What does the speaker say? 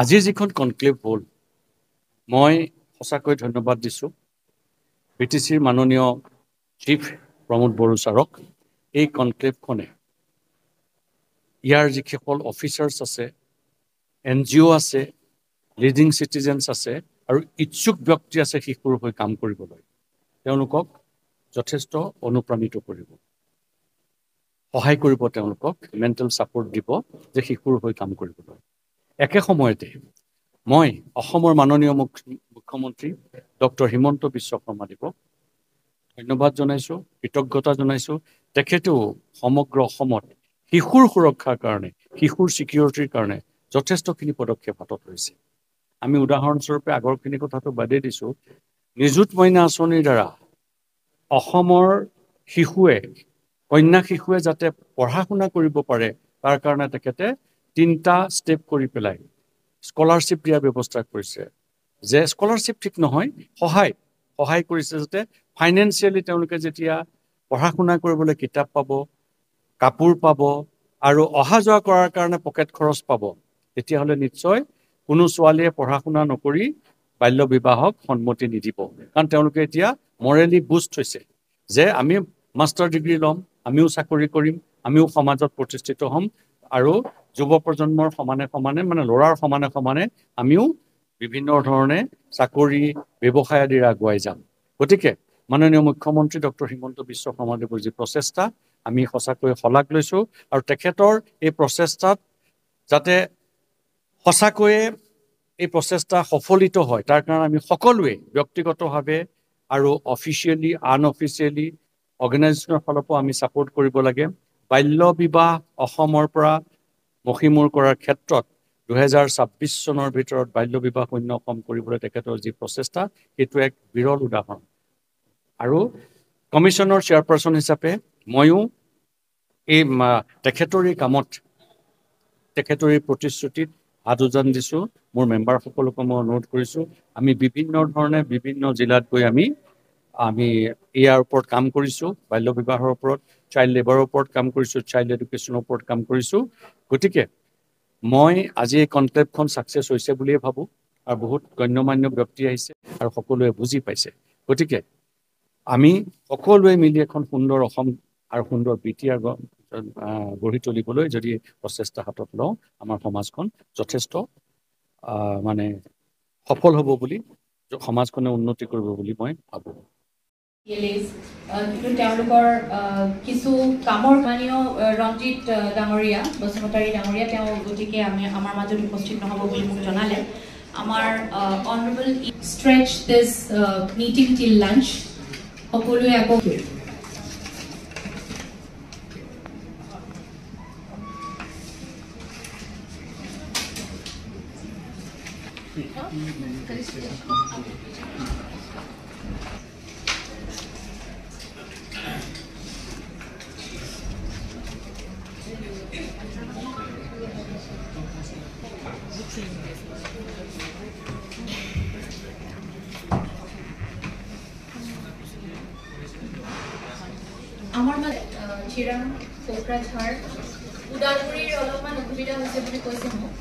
আজিৰ যিখন কনক্লেভ হ'ল মই সঁচাকৈ ধন্যবাদ দিছোঁ BTCৰ মাননীয় চিফ প্ৰমোদ বড়ো ছাৰক। এই কনক্লেভখনে ইয়াৰ যিসকল অফিচাৰ্ছ আছে, NGO আছে, লিডিং চিটিজেনছ আছে আৰু ইচ্ছুক ব্যক্তি আছে শিশুৰ হৈ কাম কৰিবলৈ, তেওঁলোকক যথেষ্ট অনুপ্ৰাণিত কৰিব, সহায় কৰিব, তেওঁলোকক মেণ্টেল ছাপৰ্ট দিব যে শিশুৰ হৈ কাম কৰিবলৈ। একে সময়তে মই অসমৰ মাননীয় মুখ্যমন্ত্ৰী ডক্টৰ হিমন্ত বিশ্ব শৰ্মাদেৱক ধন্যবাদ জনাইছোঁ, কৃতজ্ঞতা জনাইছোঁ। তেখেতেও সমগ্ৰ অসমত শিশুৰ সুৰক্ষাৰ কাৰণে, শিশুৰ ছিকিউৰিটিৰ কাৰণে যথেষ্টখিনি পদক্ষেপ হাতত লৈছে। আমি উদাহৰণস্বৰূপে আগৰখিনি কথাটো বাদেই দিছোঁ, নিযুত মইনা আঁচনিৰ দ্বাৰা অসমৰ শিশুৱে, কন্যা শিশুৱে যাতে পঢ়া শুনা কৰিব পাৰে তাৰ কাৰণে তেখেতে 3টা ষ্টেপ কৰি পেলাই স্কলাৰশ্বিপ দিয়াৰ ব্যৱস্থা কৰিছে। যে স্কলাৰশ্বিপ ঠিক নহয়, সহায় কৰিছে, যাতে ফাইনেন্সিয়েলি তেওঁলোকে যেতিয়া পঢ়া শুনা কৰিবলৈ কিতাপ পাব, কাপোৰ পাব আৰু অহা যোৱা কৰাৰ কাৰণে পকেট খৰচ পাব, তেতিয়াহ'লে নিশ্চয় কোনো ছোৱালীয়ে পঢ়া শুনা নকৰি বাল্য বিবাহক সন্মতি নিদিব। কাৰণ তেওঁলোকে এতিয়া মৰেলি বুষ্ট হৈছে যে আমি মাষ্টাৰ ডিগ্ৰী ল'ম, আমিও চাকৰি কৰিম, আমিও সমাজত প্ৰতিষ্ঠিত হ'ম আৰু যুৱ প্ৰজন্মৰ সমানে সমানে, মানে ল'ৰাৰ সমানে সমানে আমিও বিভিন্ন ধৰণে চাকৰি, ব্যৱসায় আদিৰ আগুৱাই যাম। গতিকে মাননীয় মুখ্যমন্ত্ৰী ডক্টৰ হিমন্ত বিশ্ব শৰ্মাদেৱৰ যি প্ৰচেষ্টা, আমি সঁচাকৈ শলাগ লৈছোঁ আৰু তেখেতৰ এই প্ৰচেষ্টাত যাতে সঁচাকৈয়ে এই প্ৰচেষ্টা সফলিত হয় তাৰ কাৰণে আমি সকলোৱে ব্যক্তিগতভাৱে আৰু অফিচিয়েলি, আনঅফিচিয়েলি অৰ্গেনাইজেশ্যনৰ ফালৰ পৰা আমি ছাপোৰ্ট কৰিব লাগে। বাল্য বিবাহ অসমৰ পৰা মষিমূৰ কৰাৰ ক্ষেত্ৰত 2026 চনৰ ভিতৰত বাল্য বিবাহ শূন্য অসম কৰিবলৈ তেখেতৰ যি প্ৰচেষ্টা, সেইটো এক বিৰল উদাহৰণ। আৰু কমিশ্যনৰ চেয়াৰপাৰ্চন হিচাপে ময়ো এই তেখেতৰ এই কামত, তেখেতৰ এই প্ৰতিশ্ৰুতিত হাত উজান দিছোঁ। মোৰ মেম্বাৰসকলকো মই অনুৰোধ কৰিছোঁ, আমি বিভিন্ন ধৰণে বিভিন্ন জিলাত গৈ আমি ইয়াৰ ওপৰত কাম কৰিছোঁ, বাল্য বিবাহৰ ওপৰত, চাইল্ড লেবাৰৰ ওপৰত কাম কৰিছোঁ, চাইল্ড এডুকেশ্যনৰ ওপৰত কাম কৰিছোঁ। গতিকে মই আজি এই কনক্লেভখন ছাকচেছ হৈছে বুলিয়ে ভাবোঁ আৰু বহুত গণ্যমান্য ব্যক্তি আহিছে আৰু সকলোৱে বুজি পাইছে। গতিকে আমি সকলোৱে মিলি এখন সুন্দৰ অসম আৰু সুন্দৰ BTR গঢ়ি তুলিবলৈ যদি প্ৰচেষ্টা হাতত লওঁ, আমাৰ সমাজখন যথেষ্ট মানে সফল হ'ব বুলি, সমাজখনে উন্নতি কৰিব বুলি মই ভাবোঁ। কিন্তু তেওঁলোকৰ কিছু কামৰ মানীয় ৰঞ্জিত ডাঙৰীয়া, বসুমতাৰী ডাঙৰীয়া, তেওঁ গতিকে আমাৰ মাজত উপস্থিত নহ'ব বুলি মোক জনালে। আমাৰ অনাৰেবল ষ্ট্ৰেচ দিছ মিটিং টিল লাঞ্চ, সকলোৱে আকৌ আমাৰ মানে চিৰাং, কোকৰাঝাৰ, ওদালগুৰিৰ অলপমান অসুবিধা হৈছে বুলি কৈছে মোক।